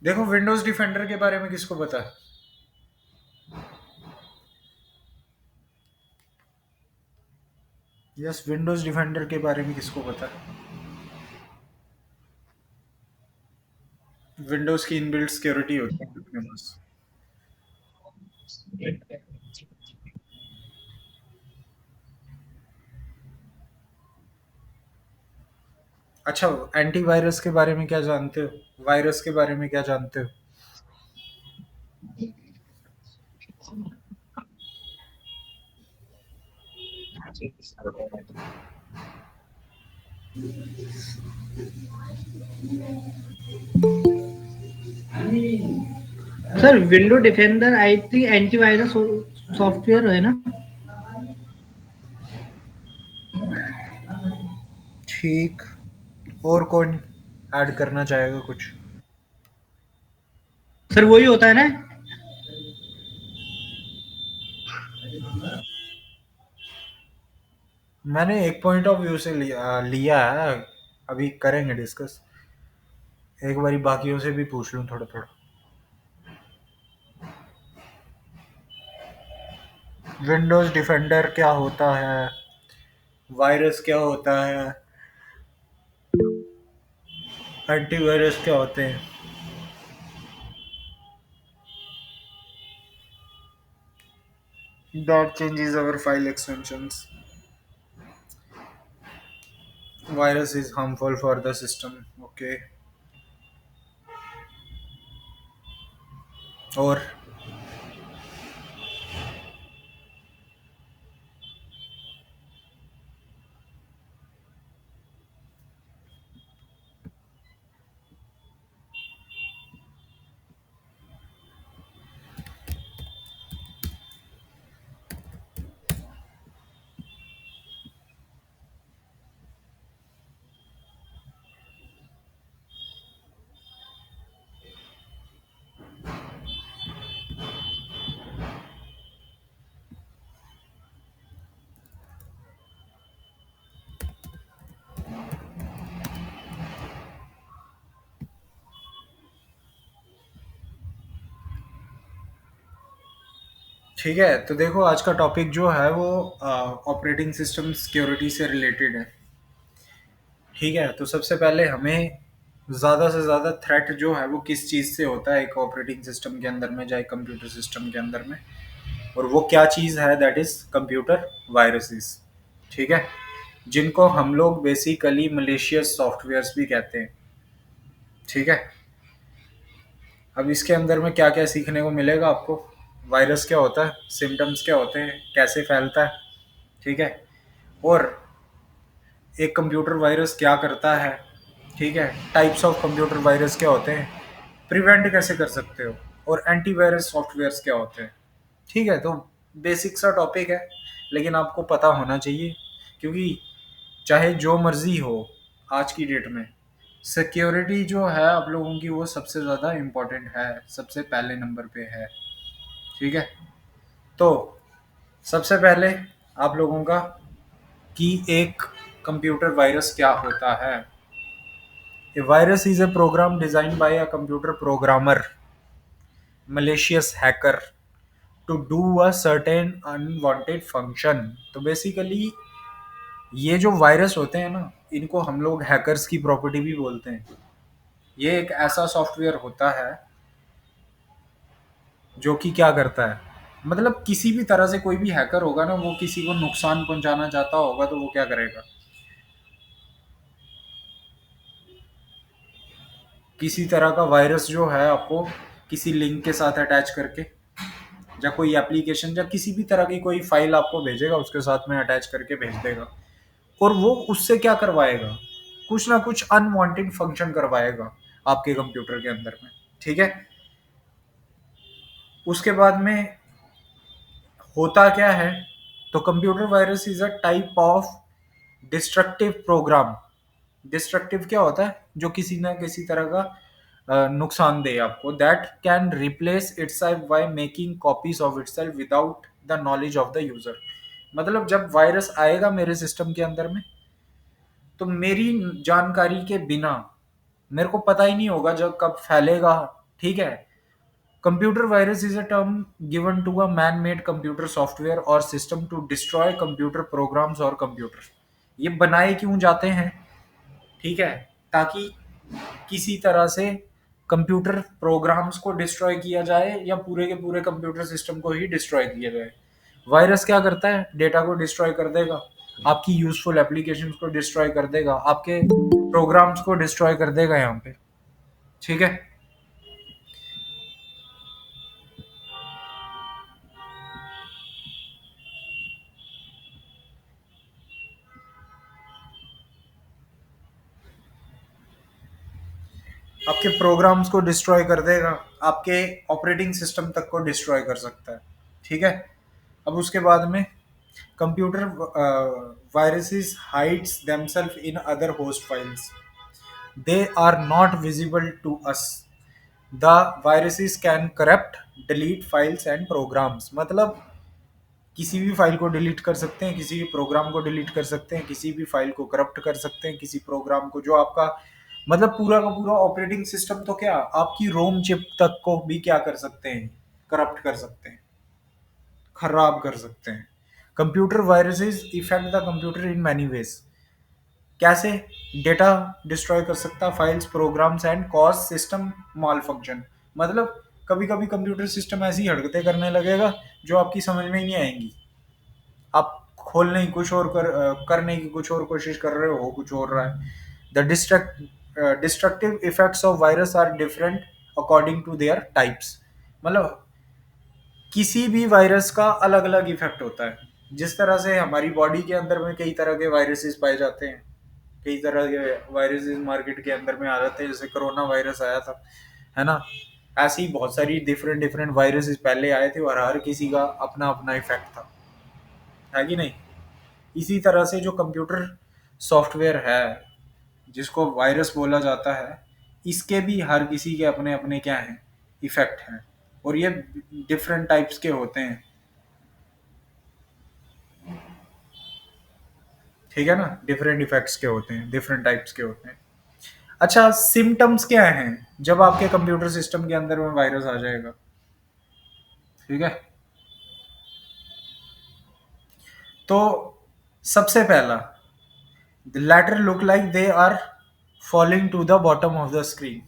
देखो, Windows defender के बारे में किसको पता है? यस, विंडोज डिफेंडर के बारे में किसको पता है? विंडोज की इनबिल्ट सिक्योरिटी होती है अपने पास। अच्छा, एंटीवायरस के बारे में क्या जानते हो? वायरस के बारे में क्या जानते हो? Sir window defender I think antivirus software है ना। ठीक। और कौन ऐड करना चाहेगा कुछ? सर वही होता है ना। मैंने एक पॉइंट ऑफ व्यू से लिया है। अभी करेंगे डिस्कस। एक बारी बाकियों से भी पूछ लूं थोड़ा थोड़ा। विंडोज डिफेंडर क्या होता है? वायरस क्या होता है? एंटीवायरस क्या होते हैं? That changes our file extensions. Virus is harmful for the system. Okay. और ठीक है, तो देखो आज का टॉपिक जो है वो ऑपरेटिंग सिस्टम सिक्योरिटी से रिलेटेड है। ठीक है, तो सबसे पहले हमें ज़्यादा से ज़्यादा थ्रेट जो है वो किस चीज़ से होता है एक ऑपरेटिंग सिस्टम के अंदर में, चाहे कंप्यूटर सिस्टम के अंदर में। और वो क्या चीज़ है? That is computer viruses. ठीक है, जिनको हम लोग बेसिकली मलेशियस सॉफ्टवेयर्स भी कहते हैं। ठीक है, अब इसके अंदर में क्या क्या सीखने को मिलेगा आपको? वायरस क्या होता है, सिम्टम्स क्या होते हैं, कैसे फैलता है। ठीक है, और एक कंप्यूटर वायरस क्या करता है। ठीक है, टाइप्स ऑफ कंप्यूटर वायरस क्या होते हैं, प्रिवेंट कैसे कर सकते हो, और एंटीवायरस सॉफ्टवेयर्स क्या होते हैं। ठीक है, तो बेसिक सा टॉपिक है, लेकिन आपको पता होना चाहिए, क्योंकि चाहे जो मर्जी हो, आज की डेट में सिक्योरिटी जो है आप लोगों की वो सबसे ज़्यादा इम्पोर्टेंट है, सबसे पहले नंबर पे है। ठीक है, तो सबसे पहले आप लोगों का कि एक कंप्यूटर वायरस क्या होता है। A virus is a program design by a computer programmer malicious hacker to do a certain unwanted function। तो बेसिकली ये जो वायरस होते हैं ना, इनको हम लोग हैकर्स की प्रॉपर्टी भी बोलते हैं। ये एक ऐसा सॉफ्टवेयर होता है जो कि क्या करता है, मतलब किसी भी तरह से कोई भी हैकर होगा ना, वो किसी को नुकसान पहुंचाना चाहता होगा तो वो क्या करेगा? किसी तरह का वायरस जो है आपको किसी लिंक के साथ अटैच करके, या कोई एप्लीकेशन या किसी भी तरह की कोई फाइल आपको भेजेगा, उसके साथ में अटैच करके भेज देगा। और वो उससे क्या करवाएगा? कुछ ना कुछ अनवांटेड फंक्शन करवाएगा आपके कंप्यूटर के अंदर में। ठीक है, उसके बाद में होता क्या है? तो computer virus is a type of destructive program. Destructive क्या होता है? जो किसी ना किसी तरह का नुकसान दे आपको। That can replace itself by making copies of itself without the knowledge of the user. मतलब जब वायरस आएगा मेरे सिस्टम के अंदर में, तो मेरी जानकारी के बिना, मेरे को पता ही नहीं होगा जब कब फैलेगा। ठीक है। Computer virus is a term given to a man made computer software और system to destroy computer programs और कंप्यूटर। ये बनाए क्यों जाते हैं? ठीक है, ताकि किसी तरह से कंप्यूटर प्रोग्राम्स को डिस्ट्रॉय किया जाए या पूरे के पूरे कंप्यूटर सिस्टम को ही डिस्ट्रॉय किया जाए। वायरस क्या करता है? डेटा को डिस्ट्रॉय कर देगा, आपकी यूजफुल एप्लीकेशंस को डिस्ट्रॉय कर देगा, आपके प्रोग्राम्स को डिस्ट्रॉय कर देगा यहाँ पे। ठीक है। आपके प्रोग्राम्स को डिस्ट्रॉय कर देगा, आपके ऑपरेटिंग सिस्टम तक को डिस्ट्रॉय कर सकता है। ठीक है। अब उसके बाद में computer viruses hides themself in other host files, they are not visible to us. The viruses can corrupt, delete files and programs। मतलब किसी भी फाइल को डिलीट कर सकते हैं, किसी भी प्रोग्राम को डिलीट कर सकते हैं, किसी भी फाइल को करप्ट कर सकते हैं, किसी प्रोग्राम को जो आपका मतलब पूरा का पूरा ऑपरेटिंग सिस्टम तो क्या, आपकी रोम चिप तक को भी क्या कर सकते हैं? करप्ट कर सकते हैं, खराब कर सकते हैं। Computer viruses effect the computer in many ways. कैसे? डेटा डिस्ट्रॉय कर सकता है, files programs and cause system malfunction. मतलब कभी कभी कंप्यूटर सिस्टम ऐसी हरकतें करने लगेगा जो आपकी समझ में ही नहीं आएंगी। आप खोलने की कुछ और करने की कुछ और कोशिश कर रहे हो कुछ और रहा है। The destructive effects of virus are different according to their types. मतलब किसी भी वायरस का अलग अलग इफेक्ट होता है। जिस तरह से हमारी बॉडी के अंदर में कई तरह के वायरसेस पाए जाते हैं, कई तरह के वायरसेस मार्केट के अंदर में आ जाते हैं, जैसे कोरोना वायरस आया था, है ना। ऐसे ही बहुत सारी डिफरेंट डिफरेंट वायरसेस पहले आए थे और हर किसी का अपना अपना इफेक्ट था, है कि नहीं। इसी तरह से जो कंप्यूटर सॉफ्टवेयर है जिसको वायरस बोला जाता है, इसके भी हर किसी के अपने अपने क्या हैं, इफेक्ट हैं। और ये डिफरेंट टाइप्स के होते हैं। ठीक है ना, डिफरेंट इफेक्ट्स के होते हैं, डिफरेंट टाइप्स के होते हैं। अच्छा, सिम्टम्स क्या हैं जब आपके कंप्यूटर सिस्टम के अंदर में वायरस आ जाएगा? ठीक है। तो सबसे पहला, the letter look like they are falling to the bottom of the screen.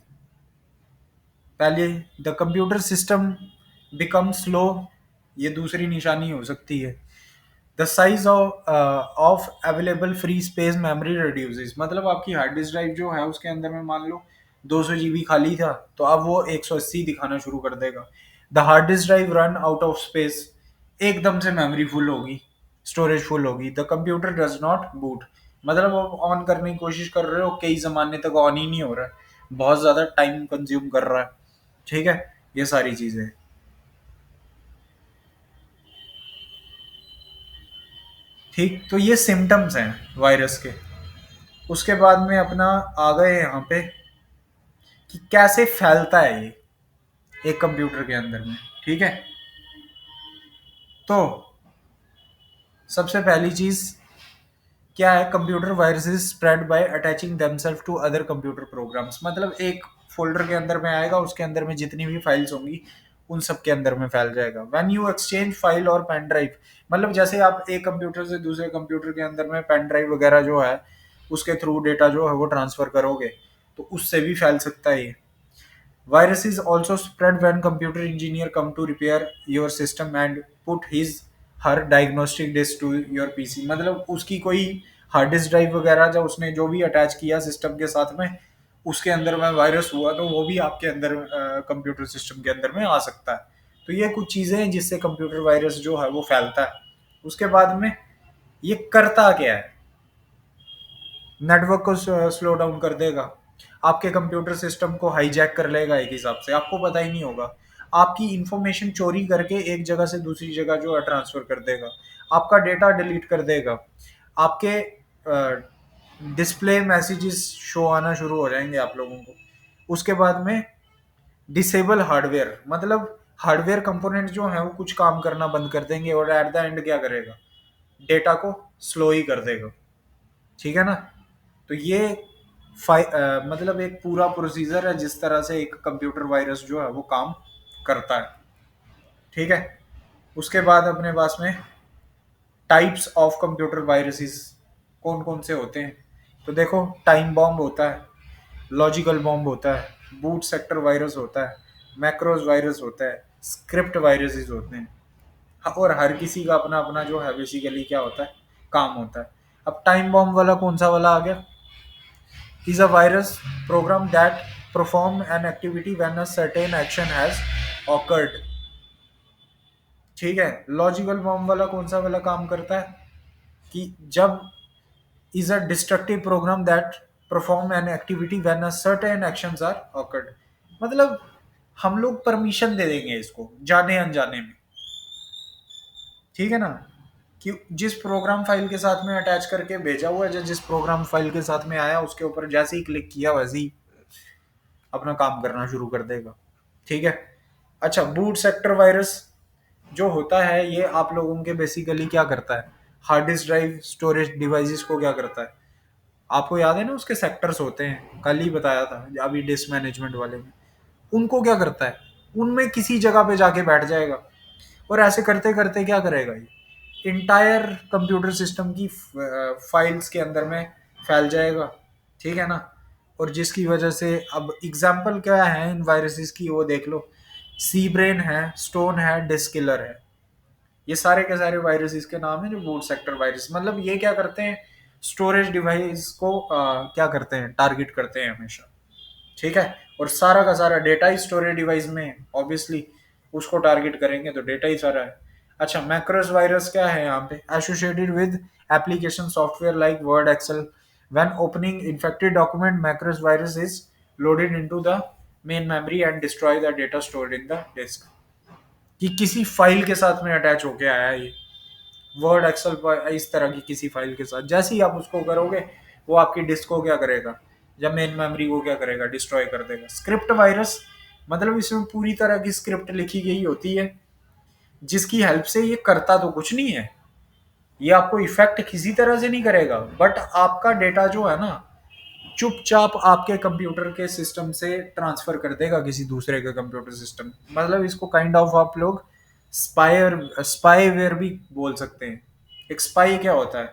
पहले the computer system become slow, ये दूसरी निशानी हो सकती है। The size of available free space memory reduces. मतलब आपकी हार्ड डिस्क ड्राइव जो है उसके अंदर में मान लो 200 GB खाली था, तो अब वो 180 दिखाना शुरू कर देगा। The hard disk drive run out of space, एकदम से मेमोरी फुल होगी, स्टोरेज फुल होगी। The computer does not boot, मतलब आप ऑन करने की कोशिश कर रहे हो, कई जमाने तक ऑन ही नहीं हो रहा है, बहुत ज्यादा टाइम कंज्यूम कर रहा है। ठीक है, ये सारी चीजें। ठीक, तो ये सिम्टम्स हैं वायरस के। उसके बाद में अपना आ गए यहाँ पे कि कैसे फैलता है ये एक कंप्यूटर के अंदर में। ठीक है। तो सबसे पहली चीज क्या है? Computer viruses spread by attaching themself to other computer programs. मतलब एक फोल्डर के अंदर में आएगा, उसके अंदर में जितनी भी फाइल्स होंगी उन सब के अंदर में फैल जाएगा। व्हेन यू एक्सचेंज फाइल और पेन ड्राइव, मतलब जैसे आप एक कंप्यूटर से दूसरे कंप्यूटर के अंदर में पेन ड्राइव वगैरह जो है उसके थ्रू डेटा जो है वो ट्रांसफर करोगे, तो उससे भी फैल सकता है ये। Viruses also spread when computer engineer come to repair your system and put his her diagnostic disk to your PC। मतलब उसकी कोई हार्ड डिस्क ड्राइव वगैरह जब उसने जो भी अटैच किया सिस्टम के साथ में, उसके अंदर में वायरस हुआ तो वो भी आपके अंदर कंप्यूटर सिस्टम के अंदर में आ सकता है। तो ये कुछ चीज़ें हैं जिससे कंप्यूटर वायरस जो है वो फैलता है। उसके बाद में ये करता क्या है? नेटवर्क को स्लो डाउन कर देगा, आपके कंप्यूटर सिस्टम को हाईजैक कर लेगा, एक हिसाब से आपको पता ही नहीं होगा। आपकी इंफॉर्मेशन चोरी करके एक जगह से दूसरी जगह जो है ट्रांसफर कर देगा, आपका डेटा डिलीट कर देगा, आपके डिस्प्ले मैसेजेस शो आना शुरू हो जाएंगे आप लोगों को। उसके बाद में डिसेबल हार्डवेयर, मतलब हार्डवेयर कंपोनेंट जो है वो कुछ काम करना बंद कर देंगे और एट द एंड क्या करेगा? डेटा को स्लो ही कर देगा। ठीक है ना। तो ये मतलब एक पूरा प्रोसीजर है जिस तरह से एक कंप्यूटर वायरस जो है वो काम करता है। ठीक है। उसके बाद अपने पास में टाइप्स ऑफ कंप्यूटर वायरसेस कौन कौन से होते हैं। तो देखो, टाइम बॉम्ब होता है, लॉजिकल बॉम्ब होता है, बूट सेक्टर वायरस होता है, मैक्रोज वायरस होता है, स्क्रिप्ट वायरसेस होते हैं। और हर किसी का अपना अपना जो है बेसिकली क्या होता है, काम होता है। अब टाइम बॉम्ब वाला कौन सा वाला आ गया? Is a virus program that perform an activity when a certain action has awkward. ठीक है। लॉजिकल बॉम्ब वाला कौन सा वाला काम करता है कि जब is a destructive program that perform an activity when a certain actions are occurred। मतलब हम लोग परमिशन दे देंगे इसको जाने अनजाने में। ठीक है ना, कि जिस प्रोग्राम फाइल के साथ में अटैच करके भेजा हुआ है, या जिस प्रोग्राम फाइल के साथ में आया उसके ऊपर जैसे ही क्लिक किया वैसे ही अपना काम करना शुरू कर देगा। ठीक है। अच्छा, बूट सेक्टर वायरस जो होता है ये आप लोगों के बेसिकली क्या करता है, hard disk drive storage devices को क्या करता है, आपको याद है ना उसके सेक्टर्स होते हैं, कल ही बताया था अभी डिस्क मैनेजमेंट वाले में। उनको क्या करता है, उनमें किसी जगह पे जाके बैठ जाएगा और ऐसे करते करते क्या करेगा, ये इंटायर कंप्यूटर सिस्टम की फाइल्स के अंदर में फैल जाएगा। ठीक है ना। और जिसकी वजह से अब एग्जाम्पल क्या है इन वायरसेस की वो देख लो, सी ब्रेन है, स्टोन है, डिस्क किलर है। ये सारे के सारे वायरस इसके नाम है जो बूट सेक्टर वायरस। मतलब ये क्या करते हैं, स्टोरेज डिवाइस को क्या करते हैं, टारगेट करते हैं हमेशा। ठीक है। और सारा का सारा डेटा ही स्टोरेज डिवाइस में ऑब्वियसली उसको टारगेट करेंगे तो डेटा ही सारा है। अच्छा, मैक्रोस वायरस क्या है यहाँ पे, associated with application software like Word Excel. When opening infected document, macros virus is loaded into the main memory and destroy the data stored in the disk. कि किसी फाइल के साथ में अटैच होके आया है ये, वर्ड एक्सेल पर इस तरह की किसी फाइल के साथ, जैसे ही आप उसको करोगे वो आपकी डिस्क को क्या करेगा, या मेन मेमोरी को क्या करेगा, डिस्ट्रॉय कर देगा। स्क्रिप्ट वायरस मतलब इसमें पूरी तरह की स्क्रिप्ट लिखी गई होती है जिसकी हेल्प से ये करता तो कुछ नहीं है, ये आपको इफेक्ट किसी तरह से नहीं करेगा, बट आपका डेटा जो है ना चुपचाप आपके कंप्यूटर के सिस्टम से ट्रांसफर कर देगा किसी दूसरे के कंप्यूटर सिस्टम। मतलब इसको काइंड ऑफ आप लोग स्पाईवेयर भी बोल सकते हैं। एक स्पाई क्या होता है,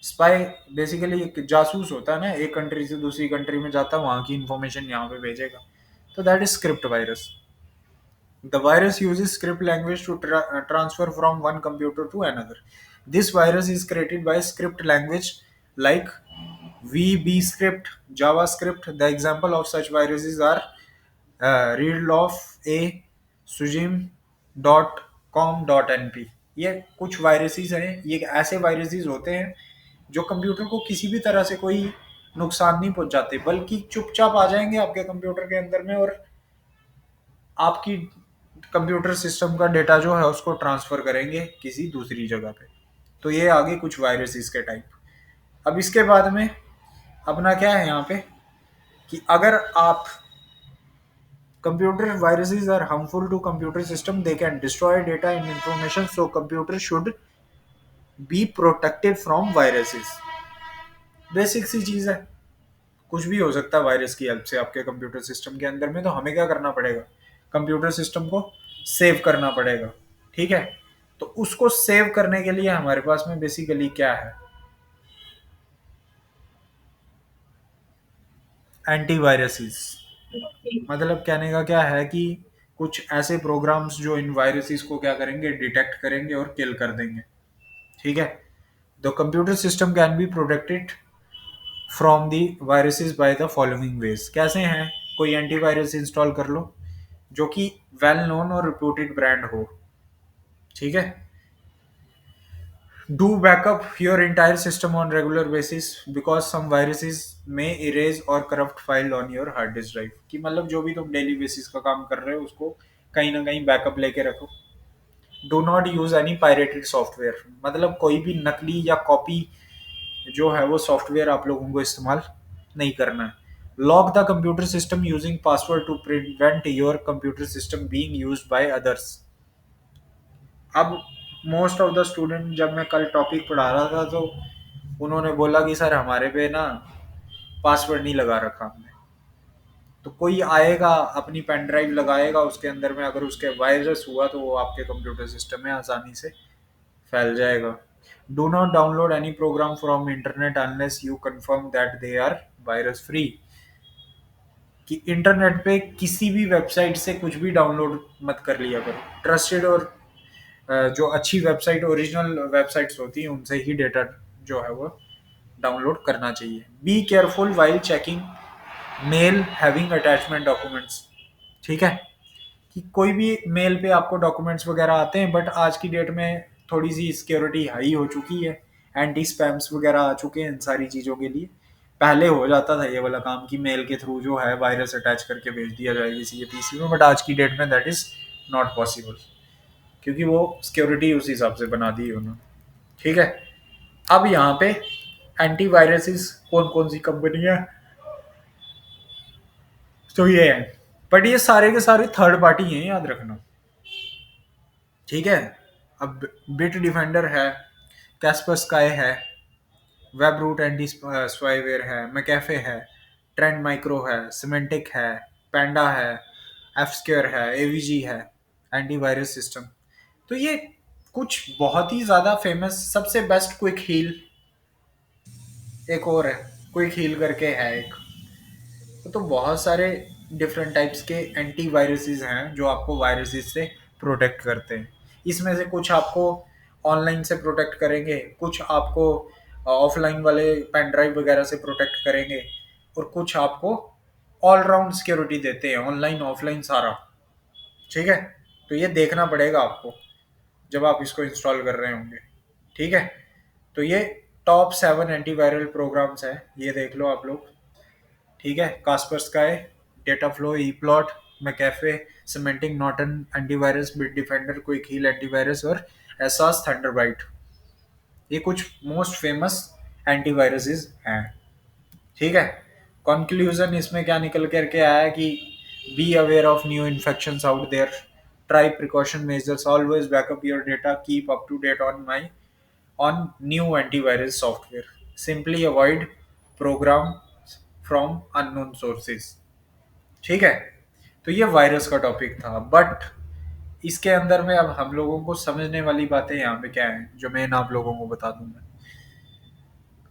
स्पाई बेसिकली एक जासूस होता है ना, एक कंट्री से दूसरी कंट्री में जाता है, वहां की इंफॉर्मेशन यहाँ पे भेजेगा। तो that is script virus. The virus uses script language to transfer from one computer to another. This virus is created by script language like VB script, JavaScript. The example of such viruses are readlove a sujim.com.np। ये कुछ viruses हैं, ये ऐसे viruses होते हैं जो computer को किसी भी तरह से कोई नुकसान नहीं पहुंचाते, बल्कि चुपचाप आ जाएंगे आपके कंप्यूटर के अंदर में और आपकी कंप्यूटर सिस्टम का डेटा जो है उसको ट्रांसफर करेंगे किसी दूसरी जगह पे। तो ये आगे कुछ वायरस इसके टाइप। अब इसके बाद में अपना क्या है यहाँ पे, कि अगर आप computer viruses are harmful to computer system, they can destroy data and information, so computer should be protected from viruses. Basic सी चीज है, कुछ भी हो सकता है वायरस की हेल्प से आपके कंप्यूटर सिस्टम के अंदर में। तो हमें क्या करना पड़ेगा, कंप्यूटर सिस्टम को सेव करना पड़ेगा। ठीक है। तो उसको सेव करने के लिए हमारे पास में बेसिकली क्या है, एंटीवायरसेस। मतलब कहने का क्या है कि कुछ ऐसे प्रोग्राम्स जो इन वायरसेस को क्या करेंगे, डिटेक्ट करेंगे और किल कर देंगे। ठीक है। The computer system can be protected from the viruses by the following ways. कैसे हैं, कोई एंटीवायरस इंस्टॉल कर लो जो कि वेल नोन और रिप्यूटेड ब्रांड हो। ठीक है। Do backup your entire system on regular basis because some viruses may erase or corrupt file on your hard disk drive. कि मतलब जो भी तुम डेली बेसिस का काम कर रहे हो उसको कहीं ना कहीं बैकअप लेके रखो। Do not use any pirated software. मतलब कोई भी नकली या कॉपी जो है वो सॉफ्टवेयर आप लोगों को इस्तेमाल नहीं करना है। Lock the computer system using password to prevent your computer system being used by others. अब मोस्ट ऑफ द स्टूडेंट, जब मैं कल टॉपिक पढ़ा रहा था तो उन्होंने बोला कि सर हमारे पे ना पासवर्ड नहीं लगा रखा हमने, तो कोई आएगा अपनी पेन ड्राइव लगाएगा उसके अंदर में, अगर उसके वायरस हुआ तो वो आपके कंप्यूटर सिस्टम में आसानी से फैल जाएगा। Do not download any program from internet unless you confirm that they are virus free. कि इंटरनेट पे किसी भी वेबसाइट से कुछ भी डाउनलोड मत कर लिया करो। ट्रस्टेड और जो अच्छी वेबसाइट, ओरिजिनल वेबसाइट्स होती हैं, उनसे ही डेटा जो है वो डाउनलोड करना चाहिए। Be careful while checking mail having attachment documents. ठीक है, कि कोई भी मेल पे आपको डॉक्यूमेंट्स वगैरह आते हैं, बट आज की डेट में थोड़ी सी सिक्योरिटी हाई हो चुकी है, एंटी स्पैम्स वगैरह आ चुके हैं इन सारी चीज़ों के लिए। पहले हो जाता था ये वाला काम कि मेल के थ्रू जो है वायरस अटैच करके भेज दिया जाए किसी के पीसी में, बट आज की डेट में दैट इज़ नॉट पॉसिबल, क्योंकि वो सिक्योरिटी उस हिसाब से बना दी है उन्होंने। ठीक है, अब यहाँ पे एंटीवायरसेस कौन कौन सी कंपनियां, तो ये है, बट ये सारे के सारे थर्ड पार्टी हैं, याद रखना। ठीक है, अब बिट डिफेंडर है, कैस्पर स्काई है, वेब रूट एंटी स्पाईवेयर है, मैकेफे है, ट्रेंड माइक्रो है, सिमेंटिक है, पैंडा है, एफ स्क्वेयर है, एवीजी है, एंटीवायरस सिस्टम। तो ये कुछ बहुत ही ज़्यादा फेमस, सबसे बेस्ट क्विक हील एक और है, क्विक हील करके है एक। तो बहुत सारे डिफरेंट टाइप्स के एंटी वायरसेस हैं जो आपको वायरसेस से प्रोटेक्ट करते हैं। इसमें से कुछ आपको ऑनलाइन से प्रोटेक्ट करेंगे, कुछ आपको ऑफलाइन वाले पेन ड्राइव वगैरह से प्रोटेक्ट करेंगे, और कुछ आपको ऑलराउंड सिक्योरिटी देते हैं, ऑनलाइन ऑफलाइन सारा। ठीक है, तो ये देखना पड़ेगा आपको जब आप इसको इंस्टॉल कर रहे होंगे। ठीक है, तो ये टॉप 7 एंटीवायरल प्रोग्राम्स हैं, ये देख लो आप लोग। ठीक है, Kaspersky, data flow, e plot, McAfee, Symantec, Norton antivirus, Bitdefender, quick heal antivirus और एसास थंडरबाइट। ये कुछ मोस्ट फेमस एंटीवायरसेस हैं। ठीक है, कंक्लूजन इसमें क्या निकल करके आया कि be aware of new infections out there, try precaution measures, always backup your data, keep up to date on new antivirus software, simply avoid program from unknown sources। ठीक है, तो ये वायरस का टॉपिक था, बट इसके अंदर में अब हम लोगों को समझने वाली बातें यहाँ पे क्या है जो मैं आप लोगों को बता दूं। मैं,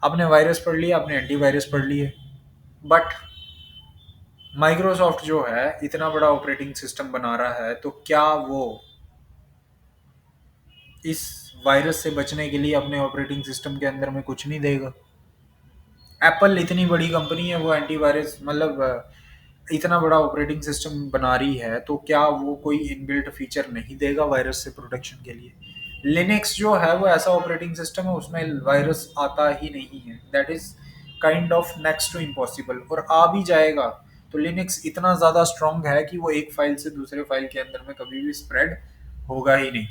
आपने वायरस पढ़ लिया, आपने एंटीवायरस पढ़ लिए, बट माइक्रोसॉफ्ट जो है इतना बड़ा ऑपरेटिंग सिस्टम बना रहा है, तो क्या वो इस वायरस से बचने के लिए अपने ऑपरेटिंग सिस्टम के अंदर में कुछ नहीं देगा? एप्पल इतनी बड़ी कंपनी है, वो एंटीवायरस मतलब इतना बड़ा ऑपरेटिंग सिस्टम बना रही है, तो क्या वो कोई इनबिल्ट फीचर नहीं देगा वायरस से प्रोटेक्शन के लिए? लिनक्स जो है वो ऐसा ऑपरेटिंग सिस्टम है, उसमें वायरस आता ही नहीं है, that is kind of next to impossible, और आ भी जाएगा तो लिनक्स इतना ज़्यादा स्ट्रांग है कि वो एक फाइल से दूसरे फाइल के अंदर में कभी भी स्प्रेड होगा ही नहीं।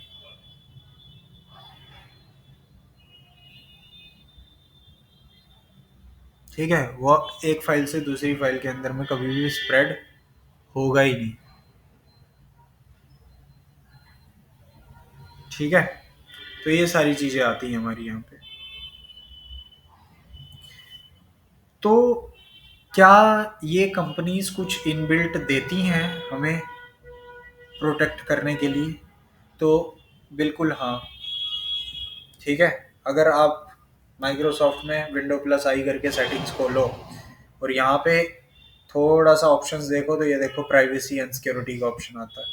ठीक है, वो एक फाइल से दूसरी फाइल के अंदर में कभी भी स्प्रेड होगा ही नहीं। ठीक है, तो ये सारी चीज़ें आती हैं हमारी यहाँ पे। तो क्या ये कंपनीज कुछ इनबिल्ट देती हैं हमें प्रोटेक्ट करने के लिए? तो बिल्कुल हाँ। ठीक है, अगर आप माइक्रोसॉफ्ट में विंडो प्लस आई करके सेटिंग्स खोलो और यहाँ पे थोड़ा सा ऑप्शंस देखो, तो ये देखो प्राइवेसी एंड सिक्योरिटी का ऑप्शन आता है,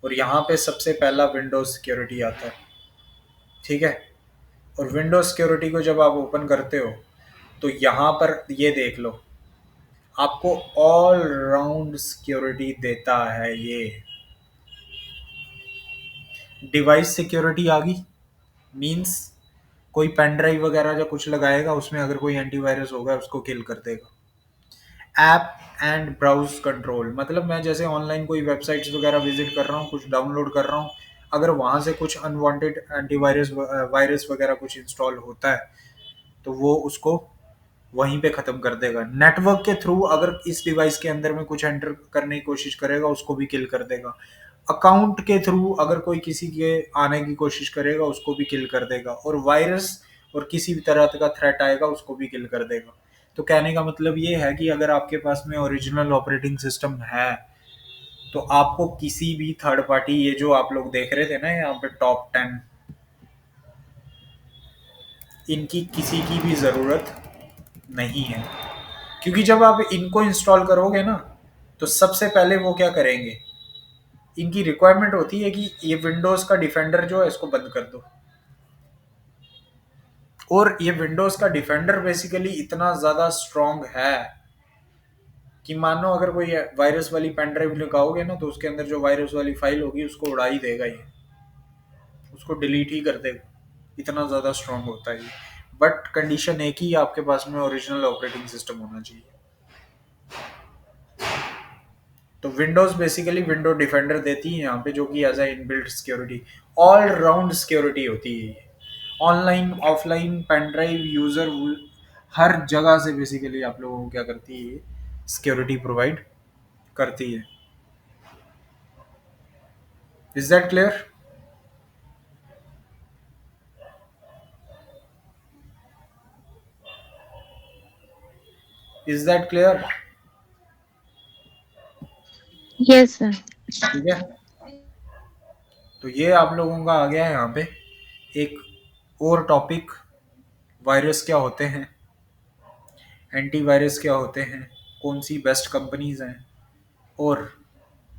और यहाँ पे सबसे पहला विंडोज सिक्योरिटी आता है। ठीक है, और विंडोज सिक्योरिटी को जब आप ओपन करते हो तो यहाँ पर ये देख लो, आपको ऑल राउंड सिक्योरिटी देता है ये। डिवाइस सिक्योरिटी आ गई, मींस कोई पेन ड्राइव वगैरह जो कुछ लगाएगा उसमें अगर कोई एंटीवायरस होगा उसको किल कर देगा। ऐप एंड ब्राउज कंट्रोल, मतलब मैं जैसे ऑनलाइन कोई वेबसाइट्स वगैरह विजिट कर रहा हूँ, कुछ डाउनलोड कर रहा हूँ, अगर वहाँ से कुछ अनवांटेड एंटीवायरस वायरस वगैरह कुछ इंस्टॉल होता है तो वो उसको वहीं पे ख़त्म कर देगा। नेटवर्क के थ्रू अगर इस डिवाइस के अंदर में कुछ एंटर करने की कोशिश करेगा उसको भी किल कर देगा। अकाउंट के थ्रू अगर कोई किसी के आने की कोशिश करेगा उसको भी किल कर देगा, और वायरस और किसी भी तरह का थ्रेट आएगा उसको भी किल कर देगा। तो कहने का मतलब ये है कि अगर आपके पास में ओरिजिनल ऑपरेटिंग सिस्टम है, तो आपको किसी भी थर्ड पार्टी, ये जो आप लोग देख रहे थे ना यहाँ पे टॉप 10, इनकी किसी की भी ज़रूरत नहीं है। क्योंकि जब आप इनको इंस्टॉल करोगे ना, तो सबसे पहले वो क्या करेंगे, इनकी रिक्वायरमेंट होती है कि ये विंडोज़ का डिफेंडर जो है इसको बंद कर दो। और ये विंडोज़ का डिफेंडर बेसिकली इतना ज़्यादा स्ट्रॉन्ग है कि मानो अगर कोई वायरस वाली पेन ड्राइव लगाओगे ना, तो उसके अंदर जो वायरस वाली फाइल होगी उसको उड़ा ही देगा ये, उसको डिलीट ही कर देगा, इतना ज़्यादा स्ट्रॉन्ग होता है ये। बट कंडीशन एक ही है, आपके पास में ओरिजिनल ऑपरेटिंग सिस्टम होना चाहिए। तो विंडोज बेसिकली विंडो डिफेंडर देती है यहाँ पे, जो कि as a inbuilt security, all round security होती है ये। Online offline pen drive user हर जगह से बेसिकली आप लोगों को क्या करती है, सिक्योरिटी प्रोवाइड करती है। Is that clear? Is that clear? Yes, sir. ठीक है, तो ये आप लोगों का आ गया है यहाँ पे एक और टॉपिक, वायरस क्या होते हैं, एंटीवायरस क्या होते हैं, कौन सी बेस्ट कंपनीज हैं, और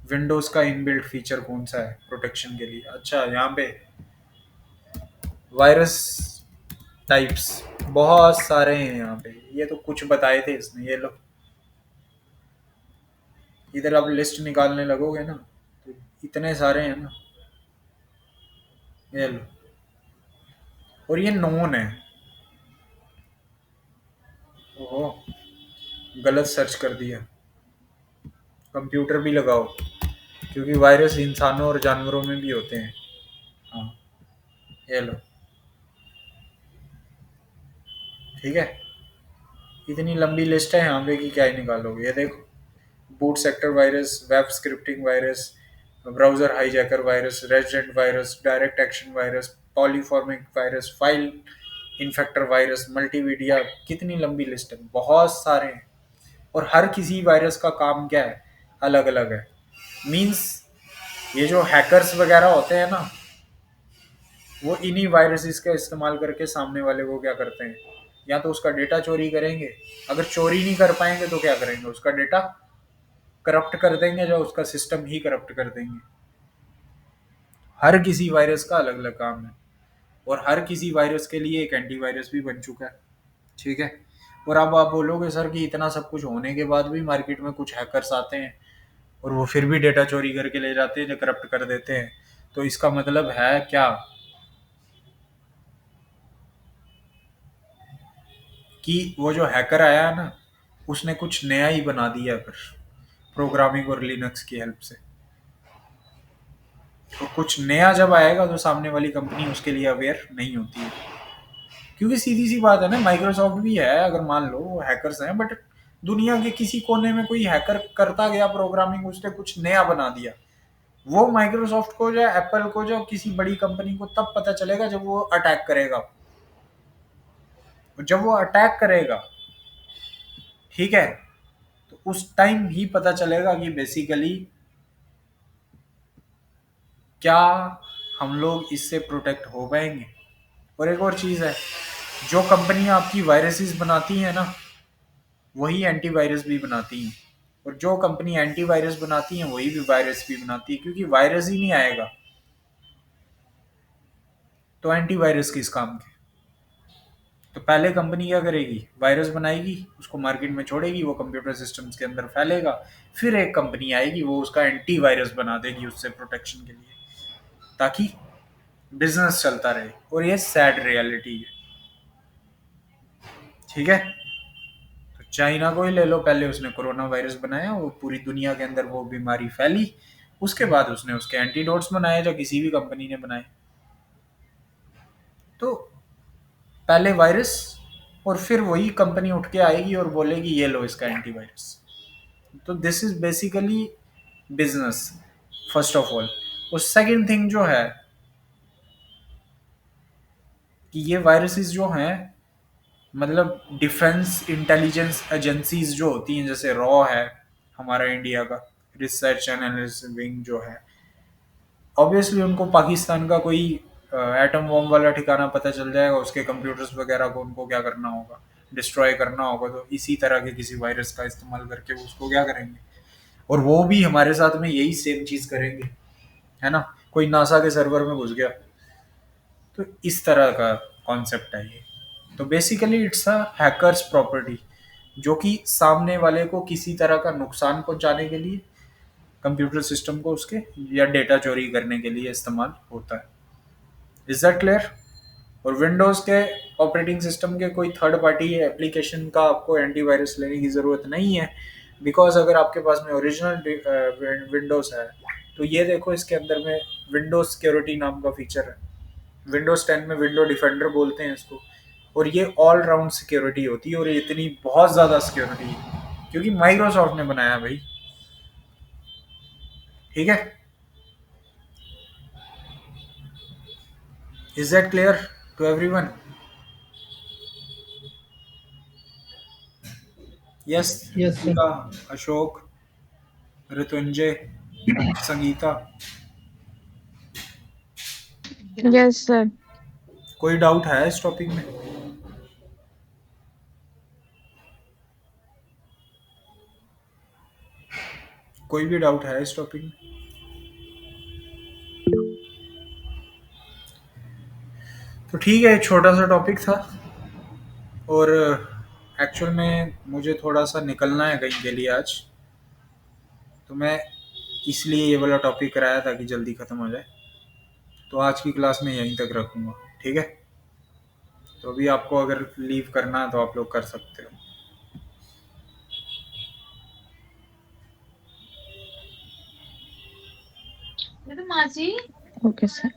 विंडोज़ का इनबिल्ट फीचर कौन सा है प्रोटेक्शन के लिए। अच्छा, यहाँ पे वायरस टाइप्स बहुत सारे हैं यहाँ पे, ये तो कुछ बताए थे इसने, ये लो, इधर आप लिस्ट निकालने लगोगे ना तो इतने सारे हैं ना, ये लो, और ये नोन है। ओहो, गलत सर्च कर दिया, कंप्यूटर भी लगाओ, क्योंकि वायरस इंसानों और जानवरों में भी होते हैं। हाँ, ये लो, ठीक है, इतनी लंबी लिस्ट है यहाँ पे कि क्या ही निकालोगे। ये देखो, boot sector virus, web scripting virus, browser hijacker virus, resident virus, direct action virus, polymorphic virus, file infector virus, multimedia, कितनी लंबी लिस्ट है, बहुत सारे हैं। और हर किसी वायरस का काम क्या है, अलग अलग है। मीन्स ये जो हैकर्स वगैरह होते हैं ना, वो इन्हीं वायरसेस का इस्तेमाल करके सामने वाले को क्या करते हैं, या तो उसका डेटा चोरी करेंगे, अगर चोरी नहीं कर पाएंगे तो क्या करेंगे, उसका डेटा करप्ट कर देंगे, जो उसका सिस्टम ही करप्ट कर देंगे। हर किसी वायरस का अलग अलग काम है, और हर किसी वायरस के लिए एक एंटीवायरस भी बन चुका है। ठीक है, और अब आप बोलोगे सर कि इतना सब कुछ होने के बाद भी मार्केट में कुछ हैकर्स आते हैं और वो फिर भी डेटा चोरी करके ले जाते हैं, जो करप्ट कर देते हैं, तो इसका मतलब है क्या, कि वो जो हैकर आया है ना, उसने कुछ नया ही बना दिया फिर, प्रोग्रामिंग और लिनक्स की हेल्प से। तो कुछ नया जब आएगा तो सामने वाली कंपनी उसके लिए अवेयर नहीं होती है, क्योंकि सीधी सी बात है ना, माइक्रोसॉफ्ट भी है, अगर मान लो वो हैकर्स हैं, बट दुनिया के किसी कोने में कोई हैकर करता गया प्रोग्रामिंग, उसने कुछ नया बना दिया, वो माइक्रोसॉफ्ट को या एप्पल को या किसी बड़ी कंपनी को तब पता चलेगा जब वो अटैक करेगा। जब वो अटैक करेगा, ठीक है, तो उस टाइम ही पता चलेगा कि बेसिकली क्या हम लोग इससे प्रोटेक्ट हो पाएंगे। और एक और चीज़ है, जो कंपनी आपकी वायरसेस बनाती है ना, वही एंटीवायरस भी बनाती हैं, और जो कंपनी एंटीवायरस बनाती है वही भी वायरस भी बनाती है, क्योंकि वायरस ही नहीं आएगा तो एंटीवायरस किस काम के। तो पहले कंपनी क्या करेगी, वायरस बनाएगी, उसको मार्केट में छोड़ेगी, वो कंप्यूटर सिस्टम्स के अंदर फैलेगा, फिर एक कंपनी आएगी, वो उसका एंटीवायरस बना देगी उससे प्रोटेक्शन के लिए, ताकि बिजनेस चलता रहे। और ये सैड रियलिटी है। ठीक है, तो चाइना को ही ले लो, पहले उसने कोरोना वायरस बनाया, वो पूरी दुनिया के अंदर वो बीमारी फैली, उसके बाद उसने उसके एंटीडोट्स बनाए, जो किसी भी कंपनी ने बनाए। तो पहले वायरस, और फिर वही कंपनी उठ के आएगी और बोलेगी ये लो इसका एंटीवायरस। तो this is basically business, first of all. और सेकंड थिंग जो है कि ये वायरसेस जो हैं, मतलब डिफेंस इंटेलिजेंस एजेंसीज जो होती हैं, जैसे रॉ है हमारा इंडिया का, रिसर्च एनालिसिस विंग जो है, ऑब्वियसली उनको पाकिस्तान का कोई एटम बॉम्ब वाला ठिकाना पता चल जाएगा, उसके कंप्यूटर्स वगैरह को उनको क्या करना होगा, डिस्ट्रॉय करना होगा। तो इसी तरह के किसी वायरस का इस्तेमाल करके वो उसको क्या करेंगे, और वो भी हमारे साथ में यही सेम चीज करेंगे, है ना। कोई नासा के सर्वर में घुस गया, तो इस तरह का कॉन्सेप्ट है ये। तो basically it's a hackers property, जो कि सामने वाले को किसी तरह का नुकसान पहुंचाने के लिए, कंप्यूटर सिस्टम को उसके, या डेटा चोरी करने के लिए इस्तेमाल होता है। Is that clear? और विंडोज के ऑपरेटिंग सिस्टम के कोई थर्ड पार्टी एप्लीकेशन का आपको एंटीवायरस लेने की ज़रूरत नहीं है, बिकॉज अगर आपके पास में ओरिजिनल विंडोज है, तो ये देखो इसके अंदर में विंडोज सिक्योरिटी नाम का फीचर है। विंडोज 10 में विंडो डिफेंडर बोलते हैं इसको, और ये ऑल राउंड सिक्योरिटी होती है, और ये इतनी बहुत ज़्यादा सिक्योरिटी है क्योंकि माइक्रोसॉफ्ट ने बनाया भाई। ठीक है, is that clear to everyone? Yes. Yes, sir. Ashok, Ritunjay, Sangeeta, Yes, sir. कोई डाउट है इस टॉपिक में? कोई भी डाउट है इस टॉपिक में? तो ठीक है, छोटा सा टॉपिक था, और एक्चुअल में मुझे थोड़ा सा निकलना है कहीं के लिए आज, तो मैं इसलिए ये वाला टॉपिक कराया ताकि जल्दी ख़त्म हो जाए। तो आज की क्लास में यहीं तक रखूँगा, ठीक है। तो अभी आपको अगर लीव करना है तो आप लोग कर सकते हो। Okay, sir.